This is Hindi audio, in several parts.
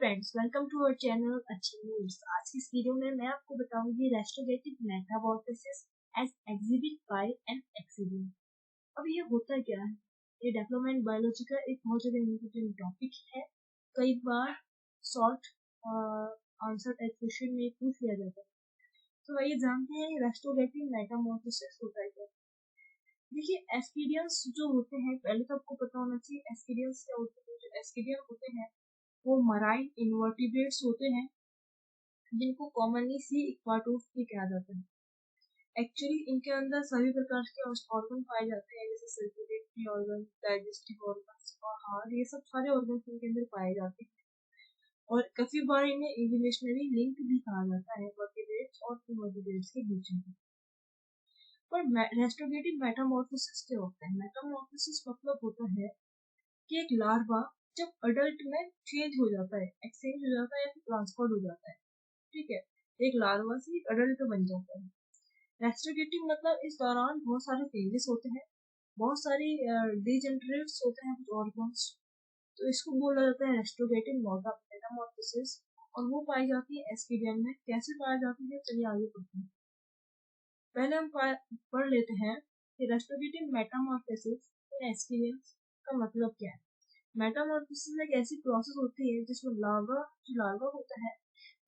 Friends, welcome to our channel अच्छी न्यूज। आज की इस वीडियो में मैं आपको बताऊंगी restorative metamorphosis as exhibit by an ascidian. अब ये होता क्या है? ये डेवलपमेंट बायोलॉजी का एक बहुत ज्यादा इम्पोर्टेंट टॉपिक है। कई बार शॉर्ट आंसर टाइप क्वेश्चन में पूछ लिया जाता है। तो आइए जानते हैं रेस्टोरेटिव मेटामॉर्फोसिस होता है क्या। देखिए, एस्किडियंस जो होते हैं, पहले तो आपको पता होना चाहिए एस्किडियंस क्या होते हैं। जो एस्किडियन होते हैं वो मराइन इन्वर्टिब्रेट्स होते हैं, जिनको कॉमनली सी इक्वाटोफ भी कहा जाता है। एक्चुअली इनके अंदर सभी प्रकार के ऑर्गन पाए जाते हैं, जैसे सर्कुलेटरी ऑर्गन, डाइजेस्टिव ऑर्गन्स और हार्ट। ये सब सारे ऑर्गन इनके अंदर पाए जाते हैं और काफी बार इन्हें इवोल्यूशनरी लिंक भी कहा जाता है वर्टिब्रेट्स और इनवर्टिब्रेट्स के बीच में। पर रेस्टोरेटिव मेटामॉर्फोसिस क्या होता है? मेटामॉर्फोसिस मतलब होता है कि एक लार्वा जब अडल्ट में चेंज हो जाता है, एक्सचेंज हो जाता है, ट्रांसफर हो जाता है, ठीक है, एक लार्वा से एक अडल्ट बन जाता है। रेस्टोरेटिव मतलब इस दौरान बहुत सारे चेंजेस होते हैं, बहुत सारी डिजेनरेट्स होते हैं कुछ ऑर्गन्स, तो इसको बोला जाता है रेस्टोरेटिव मेटामॉर्फोसिस। और वो पाई जाती है एस्किडियन में। कैसे पाई जाती है, चलिए आगे पढ़ते हैं। पहले हम पढ़ लेते हैं कि रेस्टोरेटिव मेटामॉर्फोसिस इन एस्किडियंस का मतलब क्या है। मेटामॉर्फोसिस एक ऐसी प्रोसेस होती है जिसमें लार्वा होता है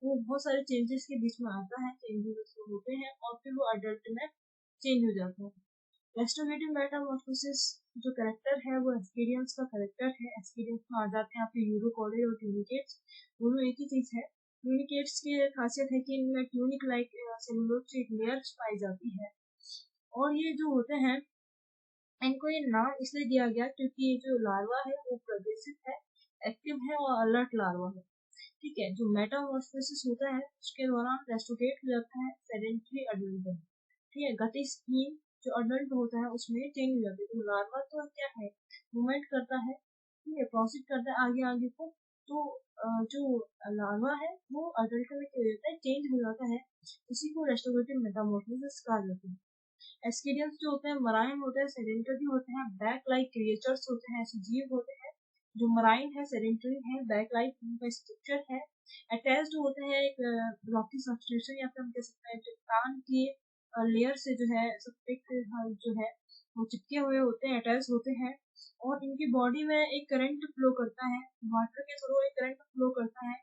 वो बहुत सारे चेंजेस के बीच में आता है, चेंजेस होते हैं और फिर वो अडल्ट में चेंज हो जाता है। रेस्टोरेटिव मेटामॉर्फोसिस जो कैरेक्टर है वो एस्किडियंस का कैरेक्टर है। एस्किडियंस में आ जाते हैं आपके यूरोकॉर्डेट और ट्यूनिकेट्स, दोनों एक ही चीज है। ट्यूनिकेट्स की खासियत है कि इनमें ट्यूनिक लाइक सेलुलोज लेयर्स पाई जाती है। और ये जो होते हैं इनको ये नाम इसलिए दिया गया क्योंकि ये जो लार्वा है वो प्रोग्रेसिव है, एक्टिव है और अलर्ट लार्वा है। ठीक है, जो मेटामॉर्फोसिस होता है उसके दौरान रेस्टोरेट हो जाता है सेडेंटरी अडल्ट। ठीक है, गतिशील जो अडल्ट होता है उसमें चेंज हो जाता है। तो लार्वा तो क्या है, मूवमेंट करता है, ठीक है, प्रोसीड करता है आगे आगे को। तो जो लार्वा है वो अडल्ट में क्या हो जाता है, चेंज हो जाता है। इसी को रेस्टोरेटिव मेटामॉर्फोसिस कहा जाता है। एस्किडियंस जो होते हैं मराइन होते हैं, सेडेंटरी होते हैं, बैक लाइक क्रिएचर्स होते हैं, ऐसे जीव होते हैं जो मराइन है, सेडेंटरी है, बैक लाइक उनका स्ट्रक्चर है। अटैच्ड होते हैं एक रॉकी सब्सटेंशन या फिर हम कह सकते हैं चट्टान की लेयर से जो है जो है वो चिपके हुए होते हैं, अटैच होते हैं। और इनकी बॉडी में एक करंट फ्लो करता है, वाटर के थ्रू एक करंट फ्लो करता है,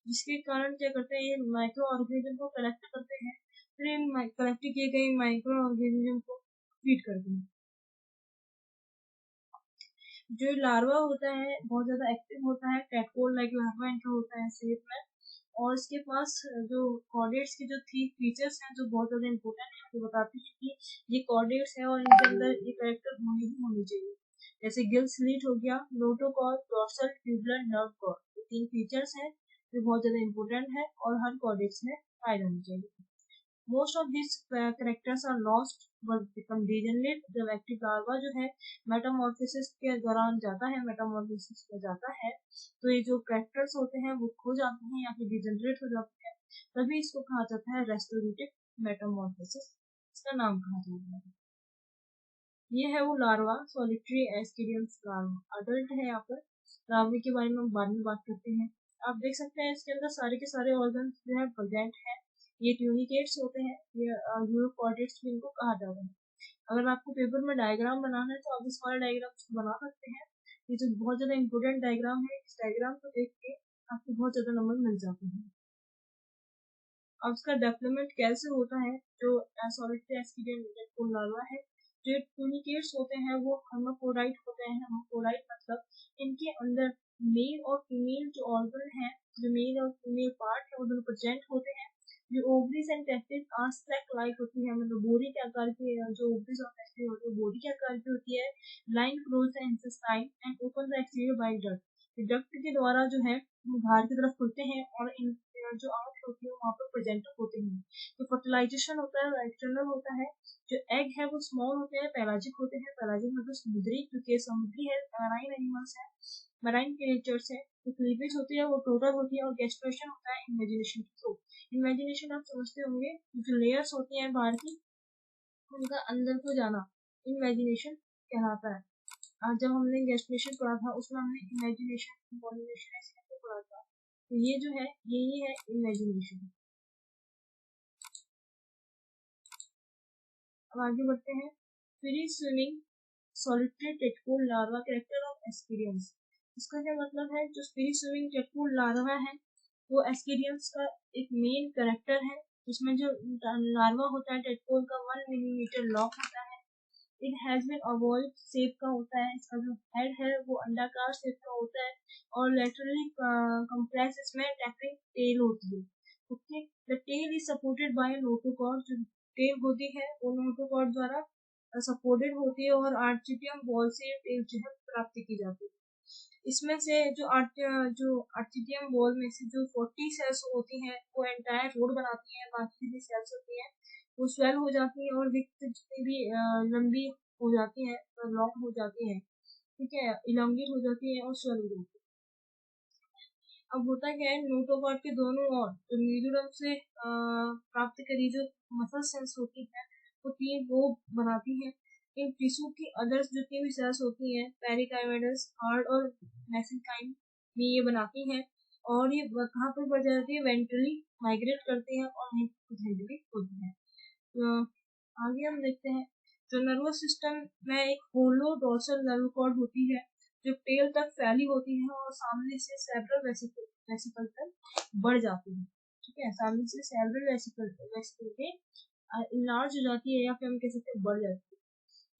जिसके कारण क्या करते हैं ये माइक्रो ऑर्गेनिज्म को कलेक्ट करते हैं, फिर इन कलेक्ट किए गए माइक्रो ऑर्गेनिज्म को फीड करते हैं। जो लार्वा होता है बहुत ज्यादा एक्टिव होता है, कैटकोल लाइक लार्वा एंटर होता है शेप में। और इसके पास जो कॉर्डेट्स के जो 3 फीचर्स हैं जो बहुत ज्यादा इंपॉर्टेंट है, तो बताते हैं कि ये कॉर्डेट्स है और इनके अंदर ये कैरेक्टर होनी चाहिए। जैसे गिल स्लिट हो गया, notochord, dorsal tubular nerve cord, ये 3 फीचर्स हैं जो बहुत ज्यादा इंपॉर्टेंट है और हर कॉर्डेट्स में पाए जाने चाहिए। Most of these characters are lost but become degenerate जब एक्टिव लार्वा जो है मेटामॉर्फोसिस के दौरान जाता है, मेटामॉर्फोसिस में जाता है, तो ये जो कैरेक्टर्स होते हैं वो खो जाते हैं या फिर डिजेनरेट हो जाते हैं। तभी इसको कहा जाता है रेस्टोरेटिव मेटामॉर्फोसिस, इसका नाम कहा जाता है। ये है वो लार्वा, सॉलिटरी एस्किडियंस लार्वा, अडल्ट है। यहाँ पर लार्वे के बारे में हम बाद में बात करते हैं। आप देख सकते हैं इसके अंदर सारे के सारे ऑर्गन जो है प्रेजेंट है। ये ट्यूनिकेट्स होते हैं, ये यूरोकॉर्डेट्स भी इनको कहा जाता है। अगर आपको पेपर में डायग्राम बनाना है तो आप इस वाले डायग्राम बना सकते हैं। ये जो बहुत ज्यादा इंपॉर्टेंट डायग्राम है, इस डायग्राम को देख के आपको बहुत ज्यादा नंबर मिल जाते हैं। अब इसका डेवलपमेंट कैसे होता है, जो सॉलिटरी एस्किडियन लार्वा है, जो ट्यूनिकेट्स होते हैं वो हर्माफ्रोडाइट होते हैं। हर्माफ्रोडाइट मतलब इनके अंदर मेल और फीमेल जो ऑर्गन है, जो मेल और फीमेल पार्ट है वो दोनों प्रेजेंट होते हैं। जो ovaries and testis are stack like होती है, मतलब बोरी के आकार की। जो ओवरीज और टेस्टिस होती है बोरी के आकार की होती है। Line close the intestine and open the exterior by duct. Duct के द्वारा जो है बाहर की तरफ खुलते हैं और इन जो आंख होती है वहां पर प्रेजेंट होते हैं। तो फर्टिलाइजेशन होता है एक्सटर्नल होता है। जो एग है वो स्मॉल होते हैं, पेलाजिक होते हैं। पेलाजिक मतलब समुद्री, क्योंकि समुद्री है, मराइन एनिमल्स है, मराइन क्रिएचर्स है। तो क्लीवेज होती है वो टोटल होती है और गैस्ट्रुलेशन होता है इमेजिनेशन के थ्रू। इमेजिनेशन आप समझते होंगे, जो लेयर्स होती हैं बाहर की उनका अंदर को जाना इमेजिनेशन कहलाता है। जब हमने गैस्ट्रुलेशन पढ़ा था उसमें हमने इमेजिनेशन, इमेजिनेशन ऐसे पढ़ा था। तो ये जो है यही है इमेजिनेशन। अब आगे बढ़ते हैं। Free swimming solitary tadpole larva character of ascidians. इसका क्या मतलब है? जो फ्री स्विमिंग टेटपोल लार्वा है वो एस्किडियंस का एक मेन कैरेक्टर है, जिसमें जो लार्वा होता है टेटपोल का 1 मिलीमीटर लॉन्ग होता है। It has been oval shape का होता है, इसका जो हेड है वो अंडाकार शेप का होता है और लेटरली कंप्रेस इसमें टैपिंग टेल होती है। Okay, the tail is supported by notochord. जो टेल होती है वो नोटोकॉर्ड द्वारा सपोर्टेड होती है और आर्चिटियम बॉल से टेल जो है प्राप्त की जाती है। इसमें से जो आर्चिटियम बॉल में से जो 40 सेल्स होती हैं वो एंटायर रोड बनाती हैं, बाकी जो सेल्स होती हैं वो स्वेल हो जाती है और विथ जितनी भी लंबी हो जाती है, लॉन्ग हो जाती है, ठीक है, इलोंगेट हो जाती है और स्वेल हो जाती है। अब होता क्या है, नोटोकॉर्ड के दोनों ओर जो नीलुरम से प्राप्त करी जो मसल सेल्स होती है वो 3 वो बनाती है। इन टिश्यू की अदर्स जितनी भी सेल्स होती हैं पेरिकाइमेडस, हार्ड और मेसेंकाइम में ये बनाती हैं और ये कहाँ पर बढ़ जाती है, वेंट्रली माइग्रेट करती हैं और वहीं कुछ होती है। तो आगे हम देखते हैं, जो नर्वस सिस्टम में एक होलो डोर्सल नर्व कॉर्ड होती है जो टेल तक फैली होती है और सामने से सेरेब्रल वेसिकल तक बढ़ जाती है। ठीक है, सामने से सेरेब्रल वेसिकल के इनलार्ज हो जाती है या फिर हम कह सकते हैं बढ़ जाती है।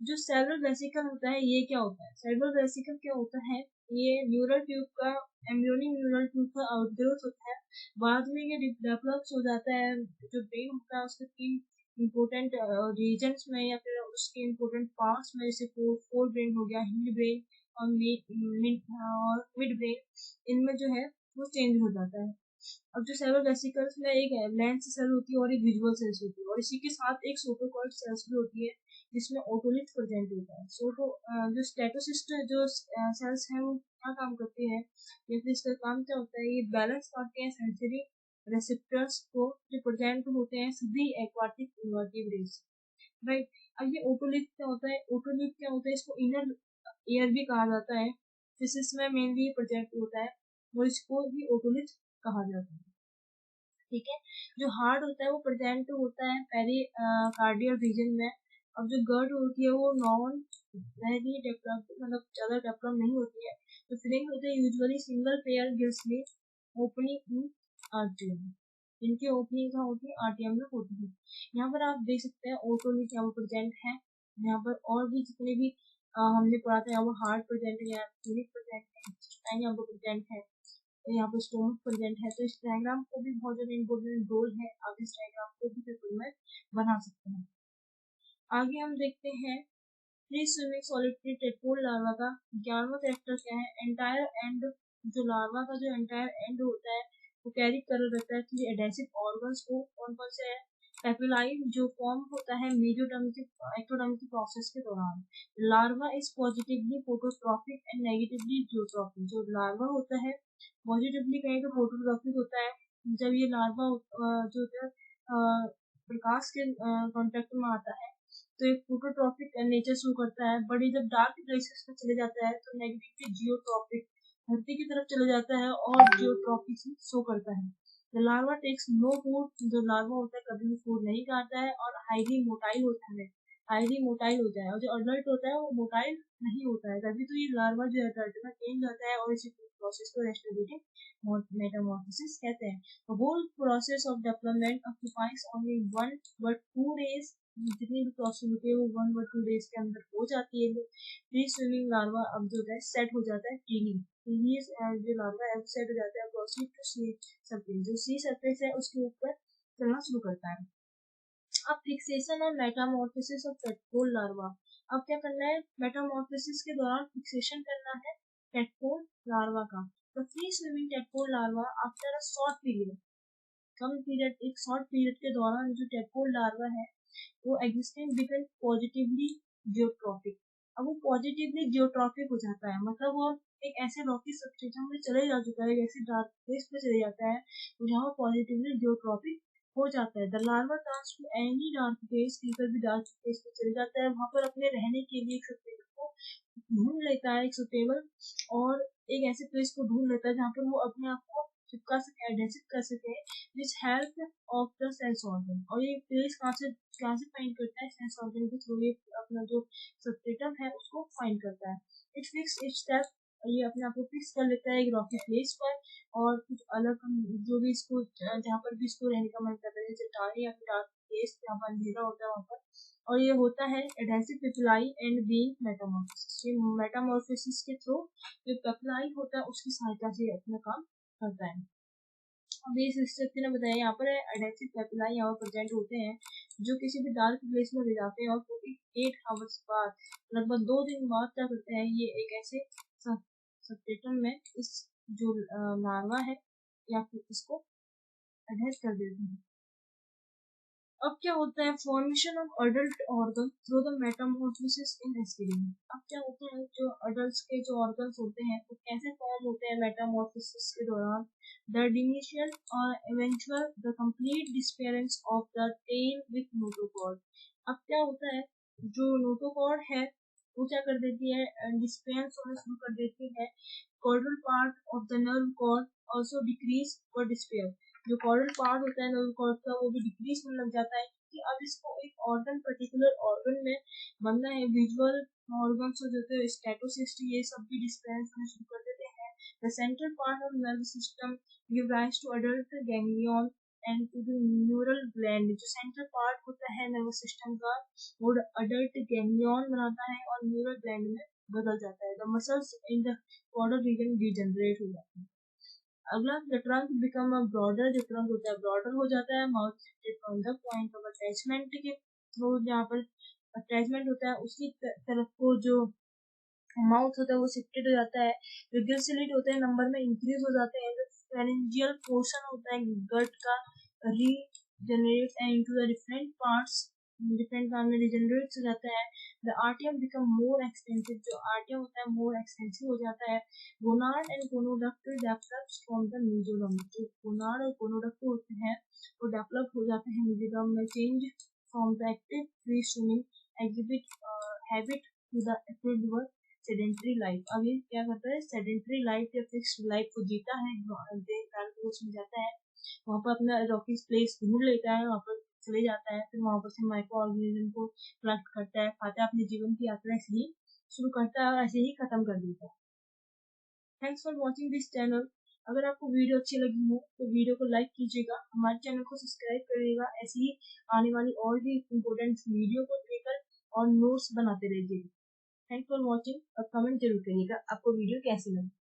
जो सेरेब्रल वेसिकल होता है ये क्या होता है? सेरेब्रल वेसिकल क्या होता है? ये न्यूरल ट्यूब का एम्ब्रियोनिक न्यूरल ट्यूब का आउटग्रोथ होता है। बाद में ये डेवलप्स हो जाता है। जो ब्रेन होता है उसके 3 इम्पोर्टेंट रीजन्स में या फिर उसके इम्पोर्टेंट पार्ट्स में, जैसे फोर ब्रेन हो गया, हिंड ब्रेन और मिड ब्रेन, इनमें जो है वो चेंज हो जाता है। अब जो सेरेब्रल वेसिकल्स में एक लेंस सेल होती है और एक विजुअल सेल्स होती है और इसी के साथ एक सोटोकॉर्ड सेल्स भी होती है जिसमें ओटोलिथ प्रेजेंट होता है। सोटो जो स्टेटोसिस्ट जो सेल्स हैं वो क्या काम करती है या फिर इसका काम क्या होता है, ये बैलेंस करते हैं सेंसरी रिसेप्टर्स को जो प्रेजेंट होते हैं सभी एक्वाटिक इन्वर्टिब्रेट्स, राइट। अब ये ओटोलिथ क्या होता है? ओटोलिथ क्या होता है, इसको इनर एयर भी कहा जाता है, फिजिक्स में मेनली प्रोजेक्ट होता है और इसको भी ओटोलिथ कहा जाता है। ठीक है, जो हार्ट होता है वो प्रेजेंट होता है पेरी कार्डियल रीजन में। अब जो गर्ड होती है वो नॉन वेरी डेवलप, मतलब ज़्यादा डेवलप नहीं होती है। तो फिलिंग होते हैं यूजुअली सिंगल पेयर गिल्स में ओपनिंग इन आर्टियम, इनकी ओपनिंग कहाँ होती है? आर्टियम में होती है। यहाँ पर आप देख सकते हैं ओटोलिथ यहाँ पर प्रेजेंट है। यहाँ पर और भी जितने भी हमने पढ़ा था, यहाँ पर हार्ट प्रेजेंट है, प्रेजेंट है, यहाँ पर प्रेजेंट है, यहाँ पर स्टोन प्रेजेंट है। तो इस डायग्राम को भी बहुत ज़्यादा इम्पोर्टेंट रोल है, आप इस डायग्राम को भी पेपर में बना सकते हैं। आगे हम देखते हैं free swimming solitary tadpole larva का 11वां कैरेक्टर क्या है? Entire and. जो लार्वा का जो एंटायर एंड होता है वो कैरी कर रहता है 3 एडेसिव ऑर्गन्स को। कौन कौन से है? पेपिलाई जो फॉर्म होता है मेजोडर्म की एक्टोडर्म की प्रोसेस के दौरान। Larva is positively phototropic and negatively geotropic. जो लार्वा होता है पॉजिटिवली कहें तो फोटोट्रॉपिक होता है। जब ये लार्वा जो होता है प्रकाश के कांटेक्ट में आता है तो एक फोटोट्रॉपिक नेचर शो करता है, बट ये जब डार्क प्लेसेस में चले जाता है तो नेगेटिवली जियोट्रॉपिक धरती की तरफ चले जाता है और जियोट्रॉपिक शो करता है। The larva takes no food. जो लार्वा होता है कभी भी फूड नहीं खाता है और हाईली मोटाइल होता है, हाईली मोटाइल होता है। और जो अडल्ट होता है वो मोटाइल नहीं होता है, तभी तो ये लार्वा जो है टर्टल में चेंज होता है और इसी प्रोसेस को रेस्टोरेटिव मेटामॉर्फोसिस कहते हैं। The whole process of development occupies only 1 but 2 days। जितनी भी प्रोसेस होती है वो 1 और 2 डेज के अंदर हो जाती है। फ्री स्विमिंग लार्वा अब जो है सेट हो जाता है टीनी जो लार्वा है सेट हो जाता है प्रोसीड टू सी सरफेस। जो सी सरफेस है उसके ऊपर चलना शुरू करता है। अब फिक्सेशन और मेटामॉर्फोसिस ऑफ टेटपोल लार्वा। अब क्या करना है? मेटामॉर्फोसिस के दौरान फिक्सेशन करना है टेटपोल लार्वा का। The free swimming tadpole larva after a short period, come period, एक शॉर्ट पीरियड के दौरान जो टेटपोल लार्वा है वो एग्जिस्टिंग बिकम पॉजिटिवली जियोट्रॉपिक। अब वो पॉजिटिवली जियोट्रॉपिक हो जाता है, मतलब वो एक ऐसे रॉकी सब्सटेंस में चले जा चुका है, एक ऐसे डार्क प्लेस पे चले जाता है जहाँ पॉजिटिवली जियोट्रॉपिक हो जाता है। The larva turns to any dark place, कहीं भी डार्क प्लेस पे चले जाता है, वहाँ पर अपने रहने के लिए एक सुटेबल को ढूंढ लेता है, एक सुटेबल और एक ऐसे प्लेस को ढूंढ लेता है जहाँ पर वो अपने आप को चिपका सके, एडहेसिव कर सके, which help of the sense organ. और ये प्लेस कहाँ से फाइंड करता है, सेंस ऑर्गन के थ्रू ये अपना जो सबस्ट्रेटम है उसको फाइंड करता है। इट फिक्स इट स्टेप, ये अपने आप को फिक्स कर लेता है एक रॉकी प्लेस पर, और कुछ अलग जो भी इसको जहाँ पर भी इसको रहने का मन करता है, जैसे टाली या फिर डार्क प्लेस जहाँ पर अंधेरा होता है वहाँ पर। और ये होता है एडहेसिव पेपिलाई एंड बीइंग मेटामॉर्फोसिस। ये मेटामॉर्फोसिस के थ्रू जो पेपिलाई होता है उसकी सहायता से अपना काम करता है। अब ये स्ट्रक्चर ने बताया यहाँ पर एडहेसिव पेपिलाई यहाँ पर प्रेजेंट होते हैं जो किसी भी डार्क प्लेस में ले जाते हैं, और 48 आवर्स बाद, लगभग 2 दिन बाद क्या करते हैं, ये एक ऐसे सबस्ट्रेटम में इस जो लार्वा है या फिर इसको एडहेस कर देते हैं। अब क्या होता है, formation of adult organ through the metamorphosis in ascidian. अब क्या होता है, जो अडल्ट के जो ऑर्गन्स होते हैं वो कैसे फॉर्म होते हैं मेटामॉर्फोसिस के दौरान। द इनिशियल और eventual the complete disappearance of the tail with notochord. अब क्या होता है, जो नोटोकॉर्ड है वो क्या कर देती है, डिसअपीयरेंस होना शुरू कर देती है। Caudal part of the nerve cord also decrease और डिसअपीयर। जो कॉर्डल पार्ट होता है नर्व कॉर्ड का वो भी डिक्रीज होने लग जाता है, क्योंकि अब इसको एक ऑर्गन पर्टिकुलर ऑर्गन में बनना है। विजुअल ऑर्गन्स जो होते हैं स्टेटोसिस्ट ये सब भी डिस्पेंस होने शुरू कर देते हैं। The central part of nerve system give rise to adult ganglion and to the neural gland. जो सेंट्रल पार्ट होता है नर्व सिस्टम का वो अडल्ट गैंग्लियन बनाता है और न्यूरल ग्लैंड में बदल जाता है। The muscles in the caudal region degenerate हो जाते हैं। अगला the trunk become a broader, जो ट्रंक होता है ब्रॉडर हो जाता है। Mouth shifted from the point of attachment के थ्रू, जहाँ पर अटैचमेंट होता है उसकी तरफ को जो माउथ होता है वो शिफ्टेड हो जाता है। जो गिल स्लिट होते हैं नंबर में इंक्रीज हो जाते हैं। जो फेरेंजियल पोर्शन होता है गट का regenerate and into the different parts, different part में रीजनरेट हो जाता है। द आर्टियम बिकम मोर एक्सटेंसिव, जो आर्टियम होता है मोर एक्सटेंसिव हो जाता है। Gonad and gonoduct develops from the mesoderm. जो गोनाड और गोनोडक्ट होते हैं वो डेवलप हो जाते हैं मीजोडर्म में। Change from the active free swimming exhibit habit to the active sedentary life. अब ये क्या करता है, सेडेंटरी लाइफ या फिक्स्ड लाइफ को जीता है, में जाता है, वहाँ पर अपना रॉकी प्लेस ढूंढ लेता है, वहाँ पर चले जाता है, फिर वहाँ पर से माइक्रो ऑर्गेनिज्म को कलेक्ट करता है, खाता है, अपने जीवन की यात्रा ऐसे ही शुरू करता है और ऐसे ही खत्म कर देता है। Thanks for watching this channel. अगर आपको वीडियो अच्छी लगी हो तो वीडियो को लाइक कीजिएगा, हमारे चैनल को सब्सक्राइब करिएगा, ऐसी ही आने वाली और भी इम्पोर्टेंट वीडियो को लेकर और नोट्स बनाते रहिएगा। थैंक्स फॉर वॉचिंग और कमेंट जरूर करिएगा आपको वीडियो कैसी लगी।